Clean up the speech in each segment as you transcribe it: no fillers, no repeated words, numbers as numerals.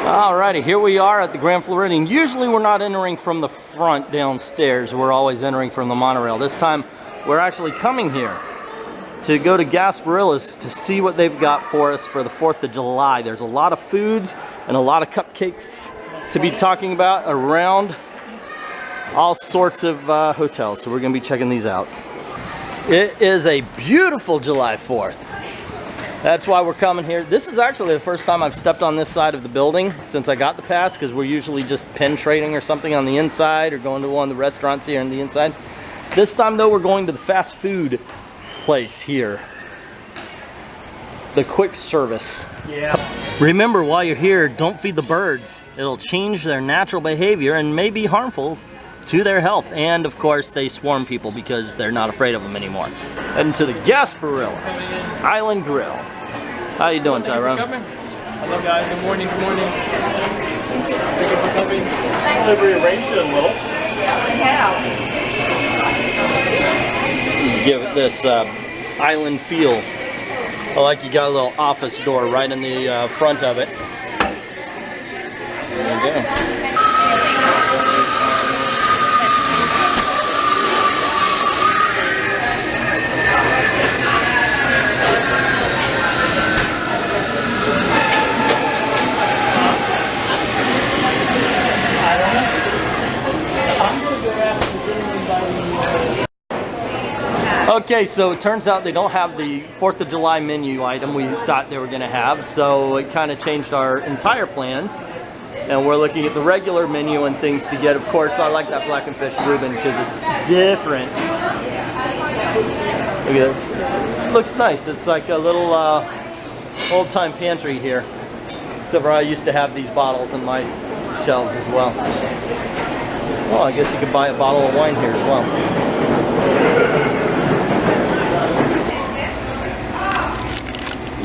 Alrighty, here we are at the Grand Floridian. Usually we're not entering from the front downstairs. We're always entering from the monorail. This time we're actually coming here to go to Gasparilla's to see what they've got for us for the 4th of July. There's a lot of foods and a lot of cupcakes to be talking about around all sorts of hotels. So we're gonna be checking these out. It is a beautiful July 4th. That's why we're coming here. This is actually the first time I've stepped on this side of the building since I got the pass, because we're usually just pen trading or something on the inside or going to one of the restaurants here on the inside. This time though, we're going to the fast food place here. The quick service. Yeah. Remember, while you're here, don't feed the birds. It'll change their natural behavior and may be harmful to their health. And of course, they swarm people because they're not afraid of them anymore. Heading to the Gasparilla Island Grill. How you doing, Tyrone? Hello guys, good morning, good morning. Thank you for coming. We've rearranged it a little. Give it this island feel. I like you got a little office door right in the front of it. There you go. Okay, so it turns out they don't have the 4th of July menu item we thought they were going to have, so it kind of changed our entire plans. And we're looking at the regular menu and things to get. Of course, I like that black and fish Reuben because it's different. Look at this. It looks nice. It's like a little old-time pantry here. Except for I used to have these bottles in my shelves as well. Well, I guess you could buy a bottle of wine here as well.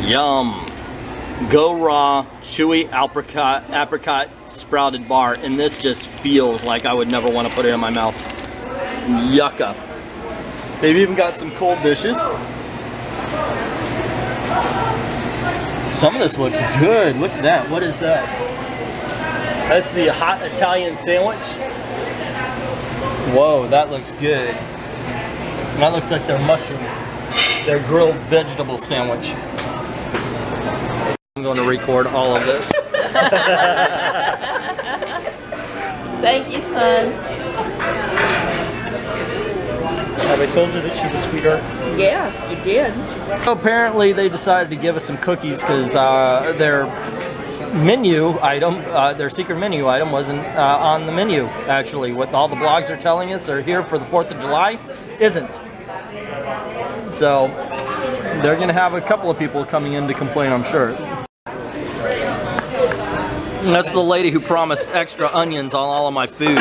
Yum! Go raw, chewy apricot sprouted bar, and this just feels like I would never want to put it in my mouth. Yucca. They've even got some cold dishes. Some of this looks good. Look at that. What is that? That's the hot Italian sandwich. Whoa, that looks good. And that looks like their mushroom, their grilled vegetable sandwich. I'm going to record all of this. Thank you, son. Have I told you that she's a sweetheart? Yes, you did. So apparently they decided to give us some cookies because their menu item, their secret menu item wasn't on the menu, actually. What all the blogs are telling us are here for the 4th of July isn't. So they're going to have a couple of people coming in to complain, I'm sure. That's the lady who promised extra onions on all of my food.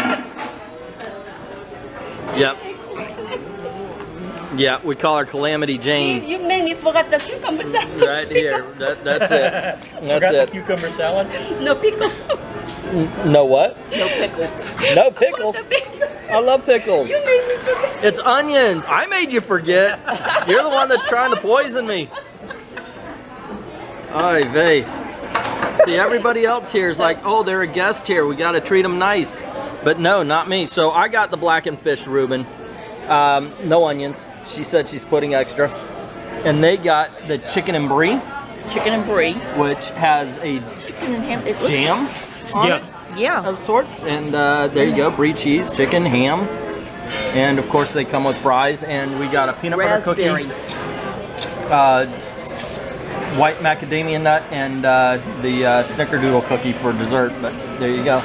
Yep. Yeah, we call her Calamity Jane. You made me forget the cucumber salad. Right here. That's it. That's it. The cucumber salad? No pickle. No what? No pickles. No pickles? I love pickles. You made me forget. It's onions. I made you forget. You're the one that's trying to poison me. Ay vey. See, everybody else here is like, oh, they're a guest here. We got to treat them nice. But no, not me. So I got the blackened fish Reuben. No onions. She said she's putting extra. And they got the chicken and brie. Chicken and brie. Which has a Chicken and ham. jam on it. Yeah. Of sorts. And there you go. Brie cheese, chicken, ham. And of course they come with fries. And we got a peanut butter cookie. White macadamia nut and the snickerdoodle cookie for dessert. But there you go.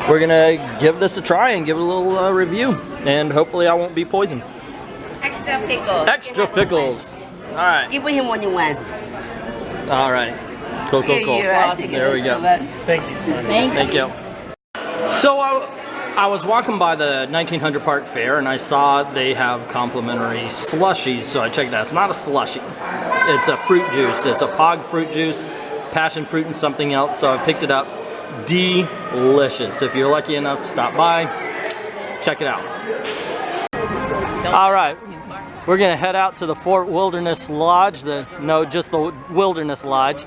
We're gonna give this a try and give it a little review, and hopefully I won't be poisoned. Extra pickles. Extra pickles. All right. Give him what you want. All right. Cool, cool, cool. There we go. Thank you, son. Thank you. So I was walking by the 1900 Park Fair and I saw they have complimentary slushies, so I checked it out. It's not a slushie. It's a fruit juice. It's a POG fruit juice, passion fruit and something else, so I picked it up. Delicious. If you're lucky enough to stop by, check it out. All right, we're gonna head out to the Fort Wilderness Lodge. Just the Wilderness Lodge.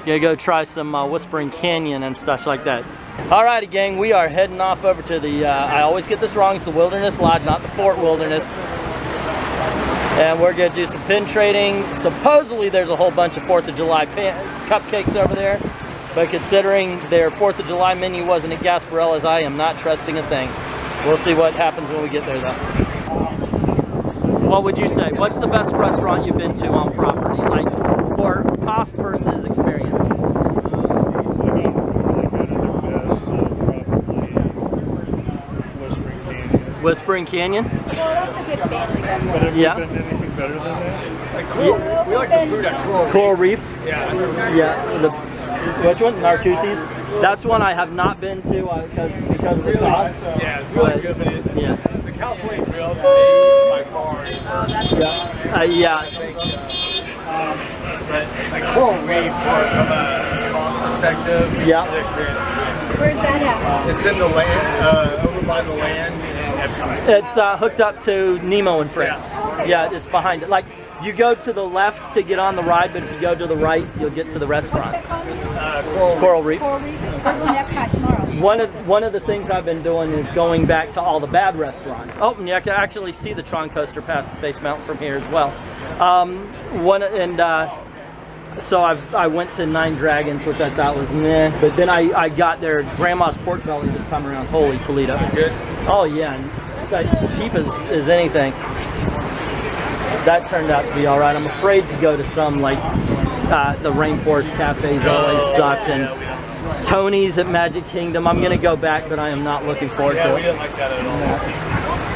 Gonna go try some Whispering Canyon and stuff like that. Alrighty gang, we are heading off over to the, I always get this wrong, it's the Wilderness Lodge, not the Fort Wilderness. And we're gonna do some pin trading. Supposedly there's a whole bunch of 4th of July cupcakes over there. But considering their 4th of July menu wasn't at Gasparilla's, I am not trusting a thing. We'll see what happens when we get there though. What would you say? What's the best restaurant you've been to on property? Like for cost versus experience? Whispering Canyon? Well, that's a good family restaurant. But have Yeah. you been anything better than that? Yeah. We like the food at Coral Reef? Yeah. Yeah. Which one? Narcoossee's? That's one I have not been to because of the cost. Yeah, it's really But, good, but it's, yeah. the California grill to me by far is Yeah. but like Coral Reef from a cost perspective, Yeah. the experience is Where's that at? it's in the land, over by the land in Epcot. It's hooked up to Nemo and Friends. Yeah, it's behind it. Like, you go to the left to get on the ride, but if you go to the right, you'll get to the restaurant. Coral Reef. Coral Reef. We're going to Epcot tomorrow. One of the things I've been doing is going back to all the bad restaurants. Oh, and you can actually see the Tron coaster past Base Mountain from here as well. So I went to Nine Dragons, which I thought was meh, but then I got their Grandma's Pork Belly this time around. Holy Toledo. Good. Oh yeah, and cheap as anything. That turned out to be all right. I'm afraid to go to some like the Rainforest Cafes always sucked, and Tony's at Magic Kingdom. I'm gonna go back, but I am not looking forward Yeah, to we it. didn't like that at all.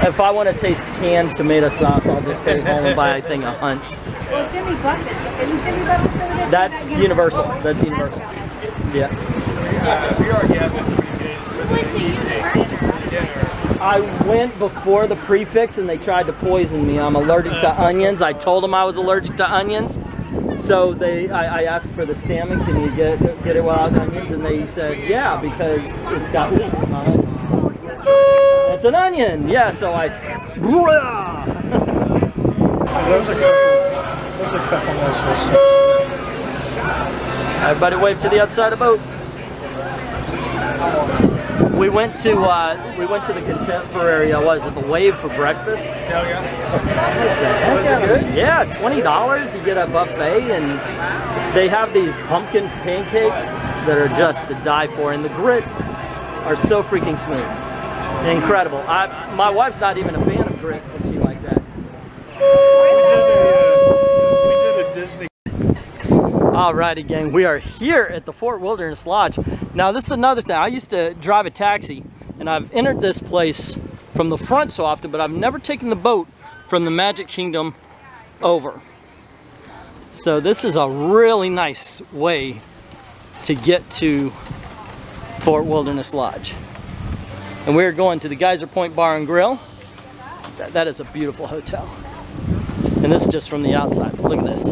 If I want to taste canned tomato sauce, I'll just stay home and buy a thing of Hunt's. Well, Jimmy Buffett's. Isn't Jimmy Buffett's over there? That's Universal. That's Universal. Yeah. We already have it pretty good. We went to Unit dinner. I went before the prefix and they tried to poison me. I'm allergic to onions. I told them I was allergic to onions. So I asked for the salmon, can you get it without onions? And they said, yeah, because it's got leeks on it. It's an onion, yeah, so I... There's a couple more systems. Everybody wave to the other side of the boat. We went to the Contemporary, was it the Wave for breakfast? Hell yeah. Was it good? Yeah, $20. You get a buffet, and they have these pumpkin pancakes that are just to die for, and the grits are so freaking smooth. Incredible. My wife's not even a fan of grits, and she liked that. We did a Disney. Alrighty gang, we are here at the Fort Wilderness Lodge. Now this is another thing. I used to drive a taxi, and I've entered this place from the front so often, but I've never taken the boat from the Magic Kingdom over. So this is a really nice way to get to Fort Wilderness Lodge. And we're going to the Geyser Point Bar and Grill. That is a beautiful hotel. And this is just from the outside. Look at this.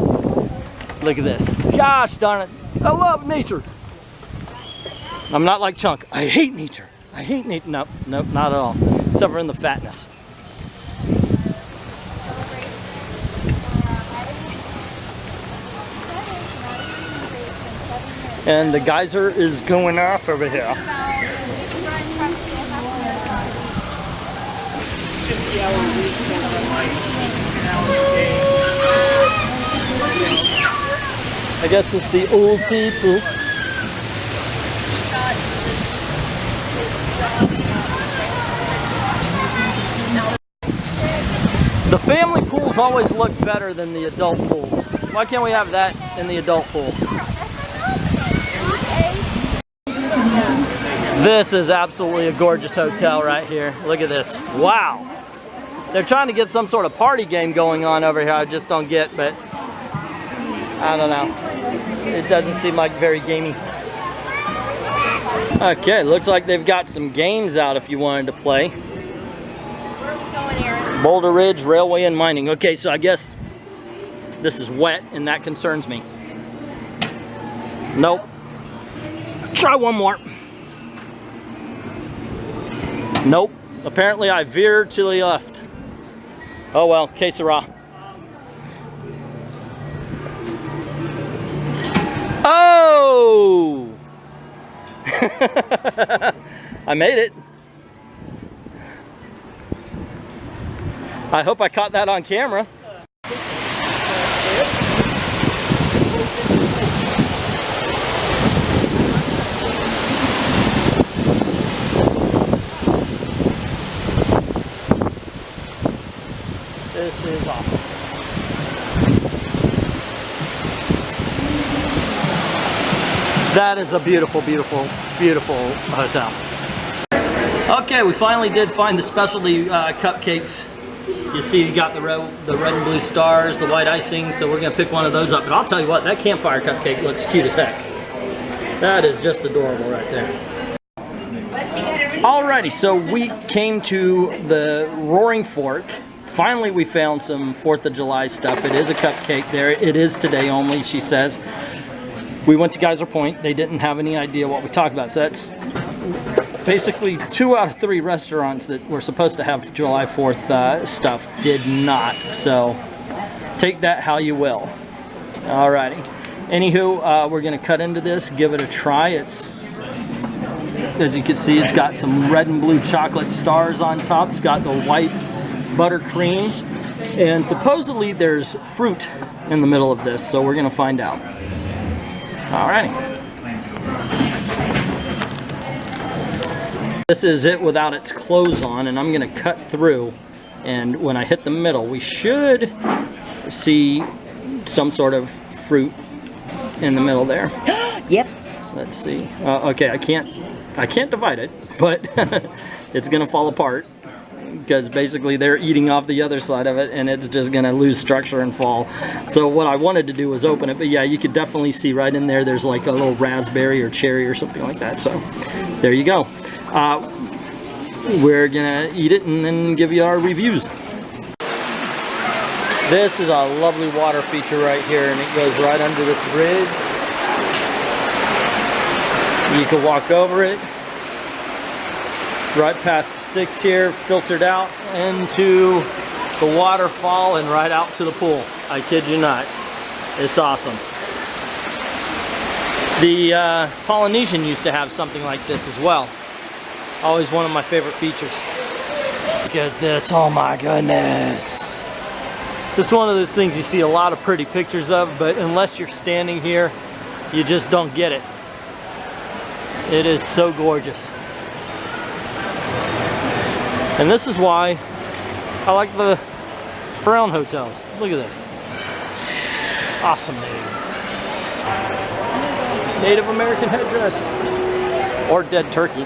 Look at this. Gosh darn it. I love nature. I'm not like Chunk. I hate nature. I hate nature. Nope, nope, not at all. Except for in the fatness. And the geyser is going off over here. I guess it's the old people. The family pools always look better than the adult pools. Why can't we have that in the adult pool? This is absolutely a gorgeous hotel right here. Look at this. Wow. They're trying to get some sort of party game going on over here. I just don't get, but I don't know. It doesn't seem like very gamey. Okay, looks like they've got some games out if you wanted to play. Boulder Ridge, Railway and Mining. Okay, so I guess this is wet and that concerns me. Nope. Try one more. Nope. Apparently I veered to the left. Oh well, que sera. Oh! Whoa! I made it. I hope I caught that on camera. This is awesome. That is a beautiful, beautiful, beautiful hotel. Okay, we finally did find the specialty cupcakes. You see you got the red and blue stars, the white icing, so we're gonna pick one of those up. But I'll tell you what, that campfire cupcake looks cute as heck. That is just adorable right there. Alrighty, so we came to the Roaring Fork. Finally, we found some 4th of July stuff. It is a cupcake there. It is today only, she says. We went to Geyser Point. They didn't have any idea what we talked about. So that's basically 2 out of 3 restaurants that were supposed to have July 4th stuff did not. So take that how you will. Alrighty. Anywho, we're going to cut into this, give it a try. It's, as you can see, it's got some red and blue chocolate stars on top. It's got the white buttercream, and supposedly there's fruit in the middle of this, so we're gonna find out. Alrighty. This is it without its clothes on, and I'm gonna cut through, and when I hit the middle, we should see some sort of fruit in the middle there. Yep. Let's see. Okay, I can't divide it, but it's gonna fall apart, because basically they're eating off the other side of it and it's just gonna lose structure and fall. So what I wanted to do was open it, but yeah, you could definitely see right in there there's like a little raspberry or cherry or something like that. So there you go. We're gonna eat it and then give you our reviews. This is a lovely water feature right here, and it goes right under this bridge. You can walk over it, right past the sticks here, filtered out into the waterfall and right out to the pool. I kid you not. It's awesome. The Polynesian used to have something like this as well. Always one of my favorite features. Look at this, oh my goodness. This is one of those things you see a lot of pretty pictures of, but unless you're standing here, you just don't get it. It is so gorgeous. And this is why I like the brown hotels. Look at this. Awesome Native American headdress. Or dead turkey.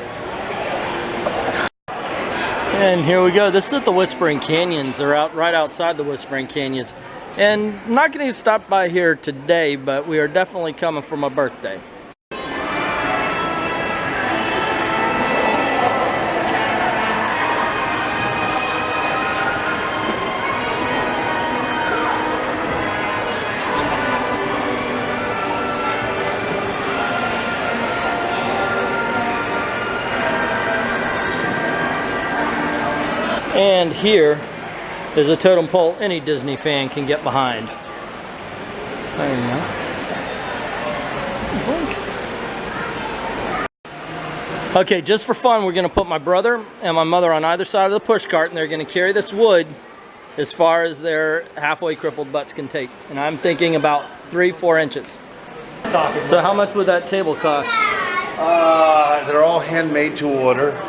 And here we go. This is at the Whispering Canyons. They're out right outside the Whispering Canyons. And I'm not going to stop by here today, but we are definitely coming for my birthday. And here is a totem pole any Disney fan can get behind. There you go. Okay, just for fun, we're going to put my brother and my mother on either side of the push cart, and they're going to carry this wood as far as their halfway crippled butts can take. And I'm thinking about 3-4 inches. So how much would that table cost? They're all handmade to order.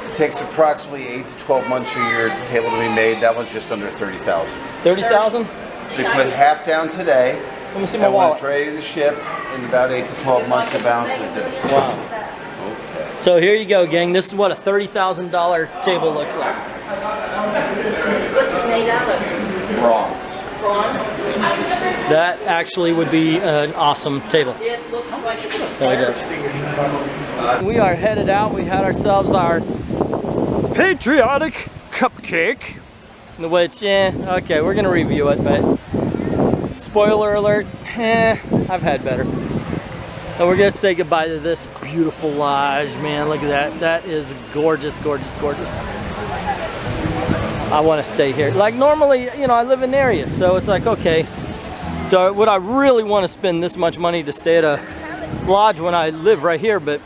It takes approximately 8 to 12 months for your table to be made. That one's just under 30,000. 30,000? So you put half down today. Let me see my wallet. It's ready to ship in about 8 to 12 months. The balance is due. Wow. Okay. So here you go, gang. This is what a $30,000 table looks like. What's it made out of? Bronze. That actually would be an awesome table. It looks like There it is. We are headed out. We had ourselves our Patriotic cupcake, which, okay, we're gonna review it, but spoiler alert, I've had better. And we're gonna say goodbye to this beautiful lodge, man. Look at that. That is gorgeous, gorgeous, gorgeous. I want to stay here. Like normally, you know, I live in the area, so it's like, okay, would I really want to spend this much money to stay at a lodge when I live right here, but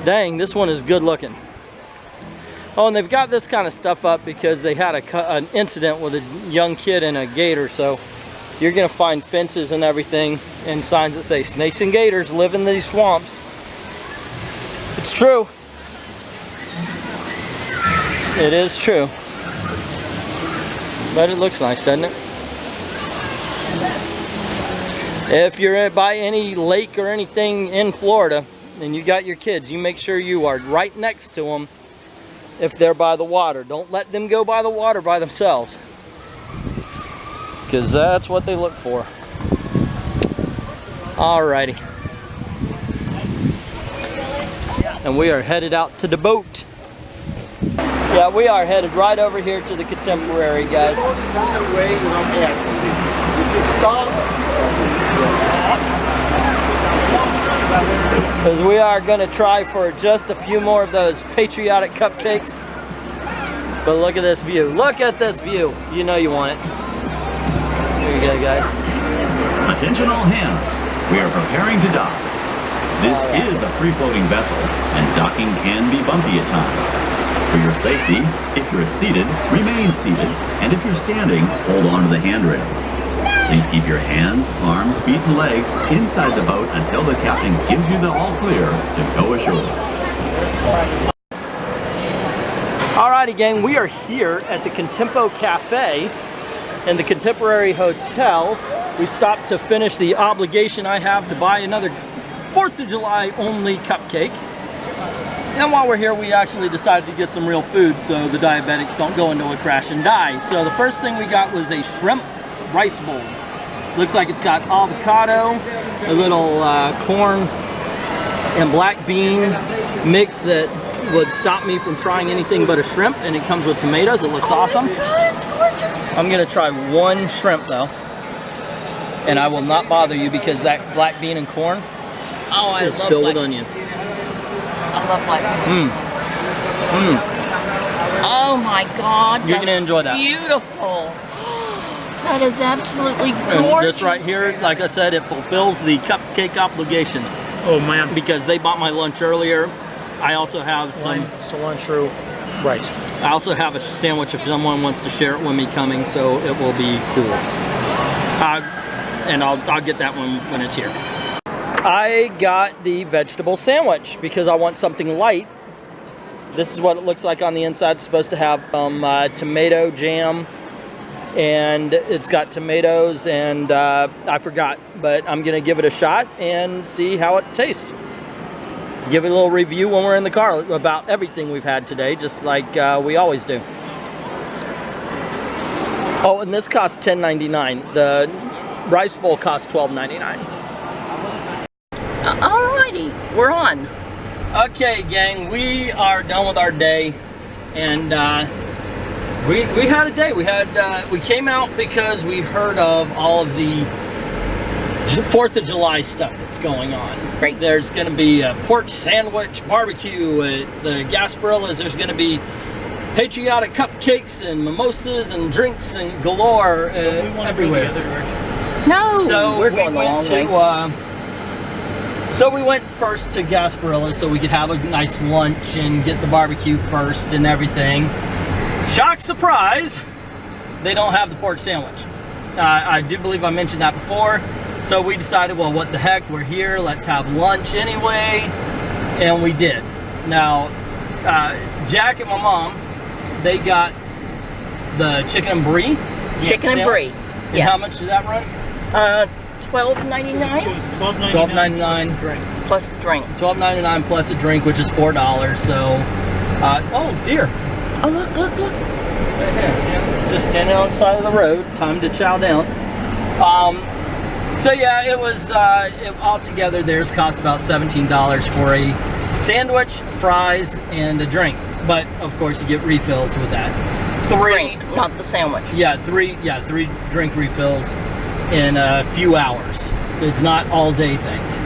dang, this one is good looking. Oh, and they've got this kind of stuff up because they had an incident with a young kid and a gator, so you're gonna find fences and everything and signs that say snakes and gators live in these swamps. It's true. It is true. But it looks nice, doesn't it? If you're by any lake or anything in Florida and you got your kids, you make sure you are right next to them if they're by the water. Don't let them go by the water by themselves, because that's what they look for. Alrighty. And we are headed out to the boat. Yeah, we are headed right over here to the Contemporary, guys. Because we are going to try for just a few more of those Patriotic cupcakes. But look at this view. Look at this view. You know you want it. Here you go, guys. Attention all hands. We are preparing to dock. This is a free-floating vessel, and docking can be bumpy at times. For your safety, if you're seated, remain seated, and if you're standing, hold on to the handrail. Please keep your hands, arms, feet, and legs inside the boat until the captain gives you the all clear to go ashore. Alrighty, gang, we are here at the Contempo Cafe in the Contemporary Hotel. We stopped to finish the obligation I have to buy another 4th of July only cupcake. And while we're here, we actually decided to get some real food so the diabetics don't go into a crash and die. So the first thing we got was a shrimp rice bowl. Looks like it's got avocado, a little corn and black bean mix that would stop me from trying anything but a shrimp, and it comes with tomatoes. It looks awesome. Oh God, it's gorgeous. I'm gonna try one shrimp though, and I will not bother you because that black bean and corn is filled with onion. I love black beans. Oh my God, You're gonna enjoy that. Beautiful. That is absolutely gorgeous. And this right here, like I said, it fulfills the cupcake obligation. Oh man. Because they bought my lunch earlier. I also have some cilantro rice. I also have a sandwich if someone wants to share it with me coming, so it will be cool. And I'll get that one when it's here. I got the vegetable sandwich because I want something light. This is what it looks like on the inside. It's supposed to have tomato jam, and it's got tomatoes, and I forgot, but I'm gonna give it a shot and see how it tastes. Give it a little review when we're in the car about everything we've had today, just like we always do. Oh, and this costs $10.99. The rice bowl costs $12.99. Alrighty, we're on. Okay, gang, we are done with our day, and we had a day. We came out because we heard of all of the 4th of July stuff that's going on. Great. There's going to be a pork sandwich barbecue at the Gasparillas. There's going to be patriotic cupcakes and mimosas and drinks and galore everywhere. No, So we're we going the long went way. to. So we went first to Gasparillas so we could have a nice lunch and get the barbecue first and everything. Shock surprise, they don't have the pork sandwich. I do believe I mentioned that before. So we decided, well, what the heck, we're here, let's have lunch anyway. And we did. Now, Jack and my mom, they got the chicken and brie. Chicken and brie. And Yes. how much did that run? $12.99 $12.99. plus the drink. $12.99 plus a drink, which is $4. So, oh dear. Oh look, look, look. Right here, just standing on the side of the road. Time to chow down. So yeah, it was altogether. Theirs cost about $17 for a sandwich, fries, and a drink. But of course, you get refills with that. Drink, not the sandwich. Yeah, three drink refills in a few hours. It's not all day things.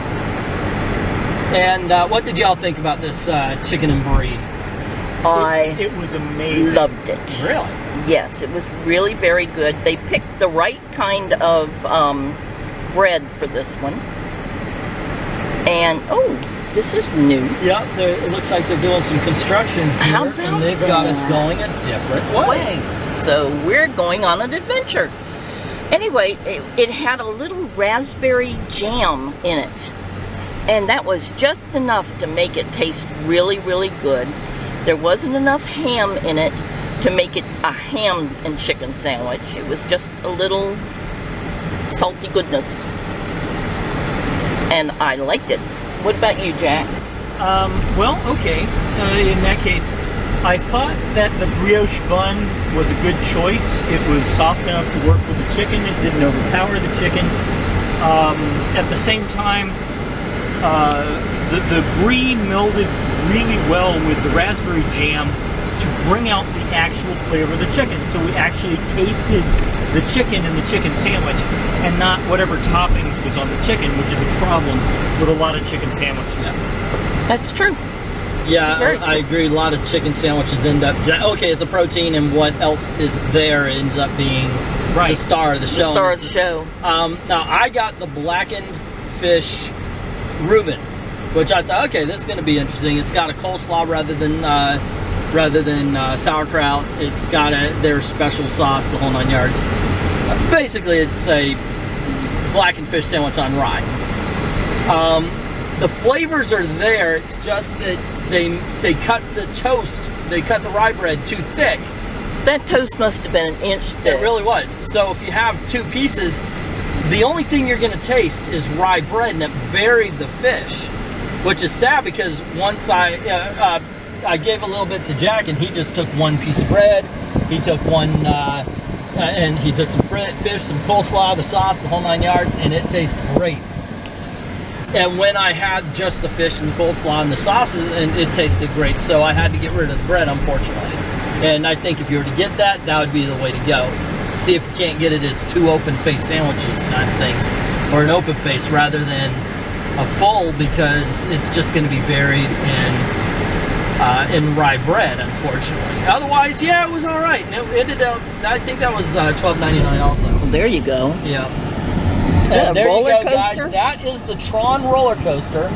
And what did y'all think about this chicken and brie? It was amazing. Loved it. Really? Yes, it was really very good. They picked the right kind of bread for this one. And, oh, this is new. Yeah, it looks like they're doing some construction here, How about and they've got us that? going a different way. So we're going on an adventure. Anyway, it had a little raspberry jam in it. And that was just enough to make it taste really, really good. There wasn't enough ham in it to make it a ham and chicken sandwich. It was just a little salty goodness. And I liked it. What about you, Jack? Well, okay. In that case, I thought that the brioche bun was a good choice. It was soft enough to work with the chicken. It didn't overpower the chicken. At the same time, the brie melded really well with the raspberry jam to bring out the actual flavor of the chicken. So we actually tasted the chicken in the chicken sandwich and not whatever toppings was on the chicken, which is a problem with a lot of chicken sandwiches. That's true. Yeah, Very I agree. A lot of chicken sandwiches end up, okay, it's a protein, and what else is there ends up being the star of the show. The star of the show. Now, I got the blackened fish Reuben, which I thought, okay, this is going to be interesting. It's got a coleslaw rather than sauerkraut. It's got their special sauce, the whole 9 yards. Basically, it's a blackened fish sandwich on rye. The flavors are there. It's just that they cut the toast, they cut the rye bread too thick. That toast must have been an inch thick. It really was. So if you have two pieces, the only thing you're going to taste is rye bread, and it buried the fish, which is sad because once I gave a little bit to Jack, and he just took one piece of bread. He took one, and he took some fish, some coleslaw, the sauce, the whole 9 yards, and it tastes great. And when I had just the fish and the coleslaw and the sauces, and it tasted great, so I had to get rid of the bread, unfortunately. And I think if you were to get that, that would be the way to go. See if you can't get it as two open-faced sandwiches kind of things, or an open face rather than a full, because it's just going to be buried in rye bread, unfortunately. Otherwise, yeah, it was all right. It ended up, I think that was $12.99 also. Well, there you go. Yeah. Is that there a roller you go, coaster? guys. That is the Tron roller coaster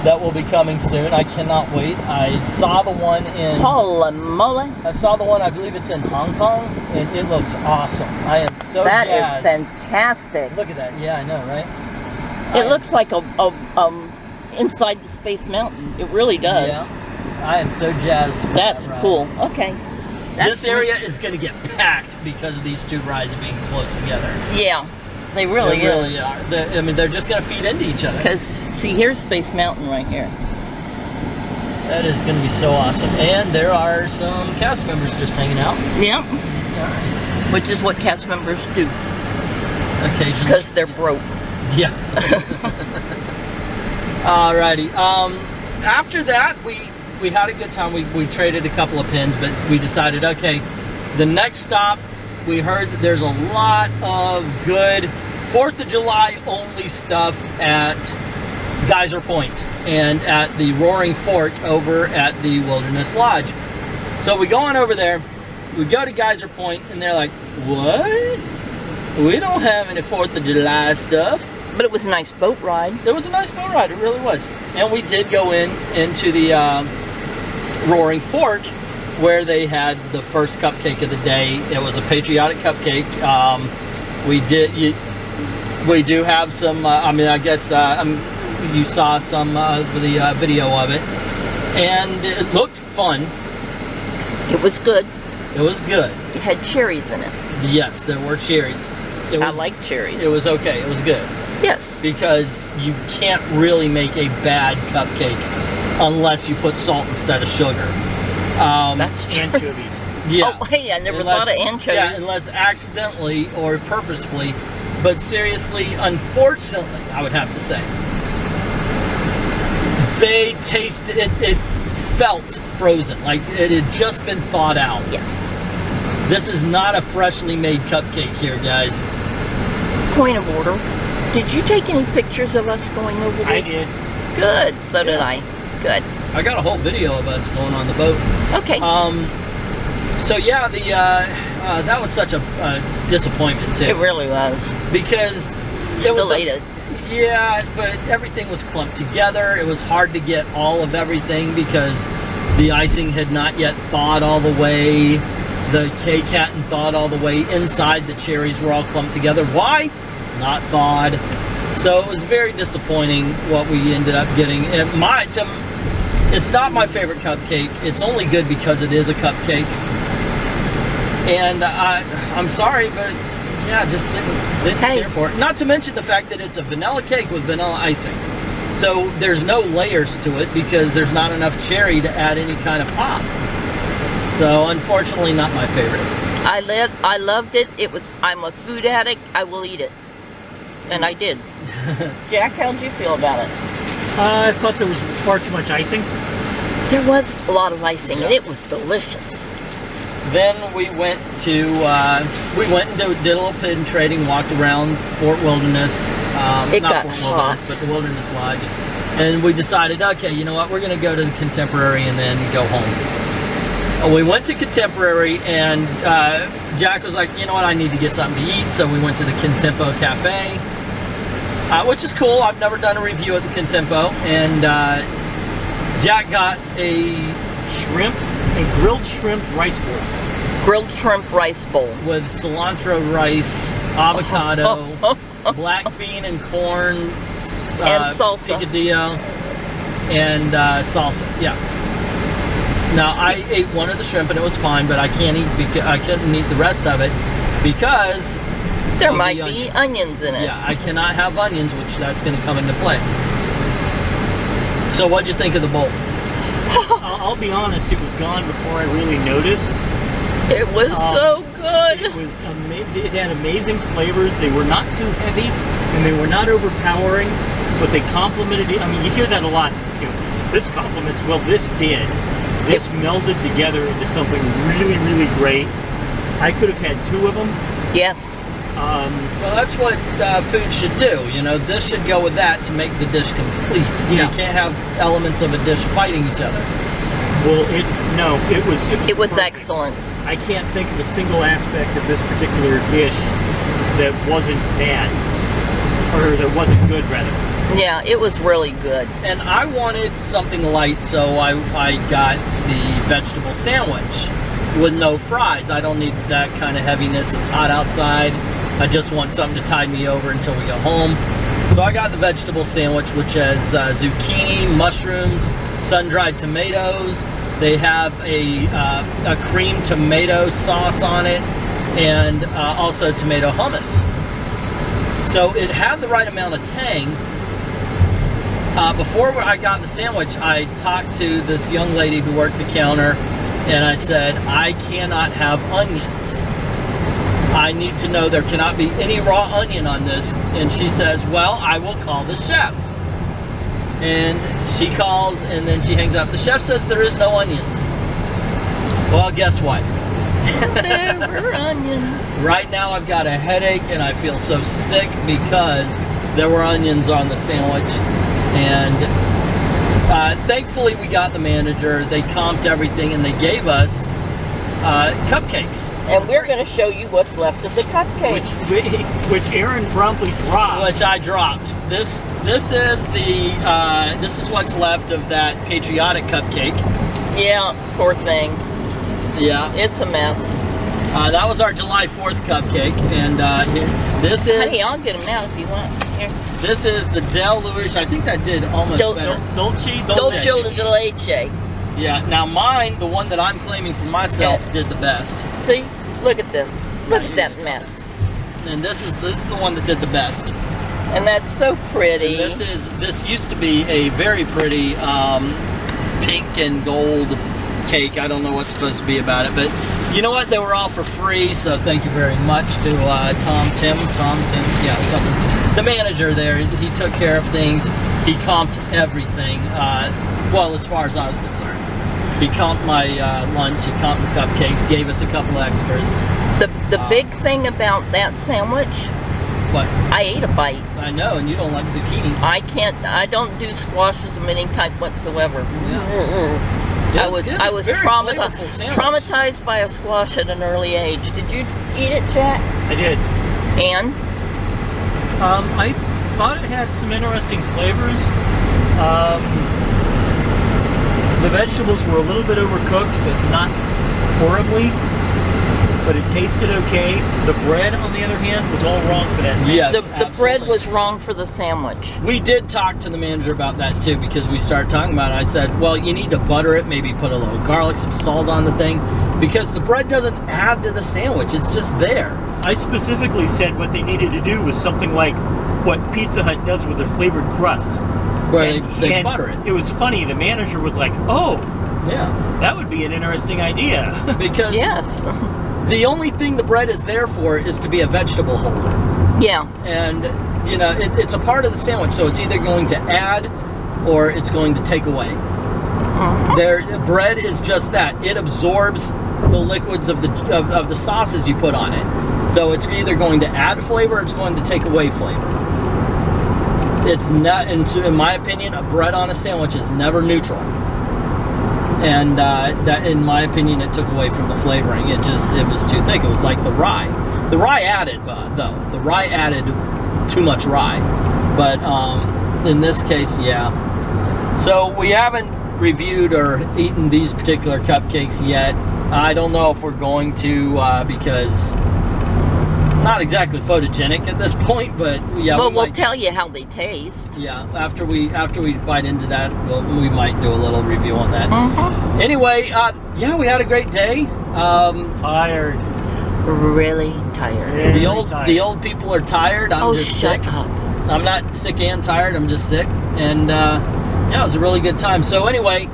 that will be coming soon. I cannot wait. I saw the one in... Holy moly. I saw the one, I believe it's in Hong Kong, and it looks awesome. I am so That jazzed. is fantastic. Look at that. Yeah, I know, right? It looks like inside the Space Mountain. It really does. Yeah. I am so jazzed for That's that ride. cool. Okay. This area is going to get packed because of these two rides being close together. Yeah, they really are. I mean, they're just going to feed into each other. Because, see, here's Space Mountain right here. That is going to be so awesome. And there are some cast members just hanging out. Yep. All right. Which is what cast members do. Occasionally. Because they're broke. Yeah. Alrighty. After that, we had a good time. We traded a couple of pins, but we decided, okay, the next stop, we heard that there's a lot of good 4th of July only stuff at Geyser Point and at the Roaring Fork over at the Wilderness Lodge. So we go on over there, we go to Geyser Point, and they're like, what? We don't have any 4th of July stuff. But it was a nice boat ride. It was a nice boat ride, it really was. And we did go into the Roaring Fork, where they had the first cupcake of the day. It was a Patriotic cupcake. We do have some, I mean, I guess you saw some of the video of it. And it looked fun. It was good. It was good. It had cherries in it. Yes, there were cherries. I like cherries. It was okay, it was good. Yes. Because you can't really make a bad cupcake unless you put salt instead of sugar. That's true. Anchovies. Yeah. Oh, hey, I never thought of anchovies. Yeah, unless accidentally or purposefully. But seriously, unfortunately, I would have to say, they tasted, it felt frozen. Like it had just been thawed out. Yes. This is not a freshly made cupcake here, guys. Point of order. Did you take any pictures of us going over this? I did. Good. So did I. Good. I got a whole video of us going on the boat. Okay. So yeah, that was such a disappointment too. It really was. Because Still ate it. Yeah, but everything was clumped together. It was hard to get all of everything because the icing had not yet thawed all the way. The cake hadn't thawed all the way. Inside, the cherries were all clumped together. Why? Not thawed. So it was very disappointing what we ended up getting. It's not my favorite cupcake. It's only good because it is a cupcake. And I'm sorry, but yeah, just didn't care for it. Not to mention the fact that it's a vanilla cake with vanilla icing. So there's no layers to it because there's not enough cherry to add any kind of pop. So unfortunately, not my favorite. I loved it. I'm a food addict. I will eat it. And I did. Jack, how'd you feel about it? I thought there was far too much icing. There was a lot of icing, and it was delicious. Then we went and did a little pin trading, walked around Fort Wilderness, It not got Fort hot. Wilderness, but the Wilderness Lodge, and we decided, okay, you know what, we're going to go to the Contemporary and then go home. We went to Contemporary, and Jack was like, you know what, I need to get something to eat, so we went to the Contempo Cafe, which is cool. I've never done a review at the Contempo, and Jack got a grilled shrimp rice bowl. Grilled shrimp rice bowl. With cilantro rice, avocado, black bean and corn, and salsa. picadillo, and salsa. Yeah. Now I ate one of the shrimp and it was fine, but I couldn't eat the rest of it because there might be onions in it. Yeah, I cannot have onions, which that's going to come into play. So what'd you think of the bowl? I'll be honest, it was gone before I really noticed. It was so good. It was it had amazing flavors. They were not too heavy, and they were not overpowering, but they complemented it. I mean, you hear that a lot. You know, this complements, well, this did. This melded together into something really, really great. I could have had 2 of them. Yes. Well, that's what food should do. You know, this should go with that to make the dish complete. Yeah. You can't have elements of a dish fighting each other. Well, it was perfect. Excellent. I can't think of a single aspect of this particular dish that wasn't bad, or that wasn't good, rather. Yeah, it was really good. And I wanted something light, so I got the vegetable sandwich with no fries. I don't need that kind of heaviness. It's hot outside. I just want something to tide me over until we go home. So I got the vegetable sandwich, which has zucchini, mushrooms, sun-dried tomatoes. They have a cream tomato sauce on it, and also tomato hummus. So it had the right amount of tang. Before I got the sandwich, I talked to this young lady who worked the counter, and I said, I cannot have onions. I need to know there cannot be any raw onion on this. And she says, well, I will call the chef. And she calls, and then she hangs up. The chef says there is no onions. Well, guess what? There were onions. Right now I've got a headache, and I feel so sick because there were onions on the sandwich. And thankfully we got the manager. They comped everything, and they gave us cupcakes. And we're going to show you what's left of the cupcakes. Which Aaron promptly dropped. Which I dropped. This is what's left of that Patriotic cupcake. Yeah, poor thing. Yeah. It's a mess. That was our July 4th cupcake, and this is... Honey, I'll get them out if you want. Here. This is the Deluge. I think that did almost better. Dolce de leche. Yeah, now mine, the one that I'm claiming for myself, did the best. See? Look at this. Look at that mess. And this is the one that did the best. And that's so pretty. And this used to be a very pretty pink and gold cake. I don't know what's supposed to be about it, but you know what? They were all for free, so thank you very much to Tom Tim, yeah, something. The manager there, he took care of things. He comped everything. Well, as far as I was concerned. He comped my lunch, he comped the cupcakes, gave us a couple extras. The big thing about that sandwich, what? I ate a bite. I know, and you don't like zucchini. I don't do squashes of any type whatsoever. Yeah. I was traumatized by a squash at an early age. Did you eat it, Jack? I did. And? thought it had some interesting flavors. The vegetables were a little bit overcooked, but not horribly. But it tasted okay. The bread, on the other hand, was all wrong for that sandwich. Yes, The bread was wrong for the sandwich. We did talk to the manager about that too, because we started talking about it. I said, well, you need to butter it, maybe put a little garlic, some salt on the thing, because the bread doesn't add to the sandwich. It's just there. I specifically said what they needed to do was something like what Pizza Hut does with their flavored crusts. Where they butter it. It was funny. The manager was like, oh, yeah, that would be an interesting idea. because Yes. the only thing the bread is there for is to be a vegetable holder. Yeah. And, you know, it's a part of the sandwich, so it's either going to add or it's going to take away. Bread is just that. It absorbs the liquids of the sauces you put on it. So it's either going to add flavor or it's going to take away flavor. It's not, in my opinion, a bread on a sandwich is never neutral. And that, in my opinion, it took away from the flavoring. It was too thick. It was like the rye. The rye added, though. The rye added too much rye. But in this case, yeah. So we haven't reviewed or eaten these particular cupcakes yet. I don't know if we're going to because not exactly photogenic at this point, but yeah. But we'll tell you how they taste. Yeah, after we bite into that, we might do a little review on that. Anyway, yeah, we had a great day. Tired. Really tired. Very The old people are tired. I'm just shut sick. up. I'm not sick and tired. I'm just sick. And yeah, it was a really good time. So anyway,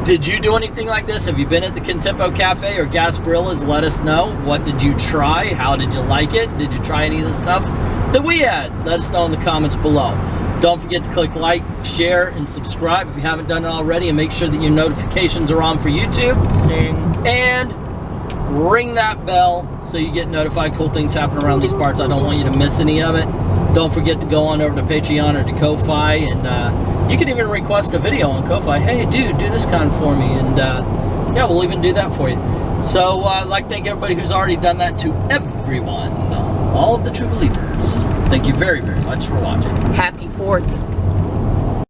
did you do anything like this? Have you been at the Contempo Cafe or Gasparilla's? Let us know. What did you try? How did you like it? Did you try any of the stuff that we had? Let us know in the comments below. Don't forget to click like, share, and subscribe if you haven't done it already, and make sure that your notifications are on for YouTube. Ding. And ring that bell so you get notified. Cool things happen around these parts. I don't want you to miss any of it. Don't forget to go on over to Patreon or to Ko-Fi, and you can even request a video on Ko-Fi. Hey, dude, do this kind for me, and yeah, we'll even do that for you. So I'd like to thank everybody who's already done that. To everyone, all of the true believers, thank you very, very much for watching. Happy 4th.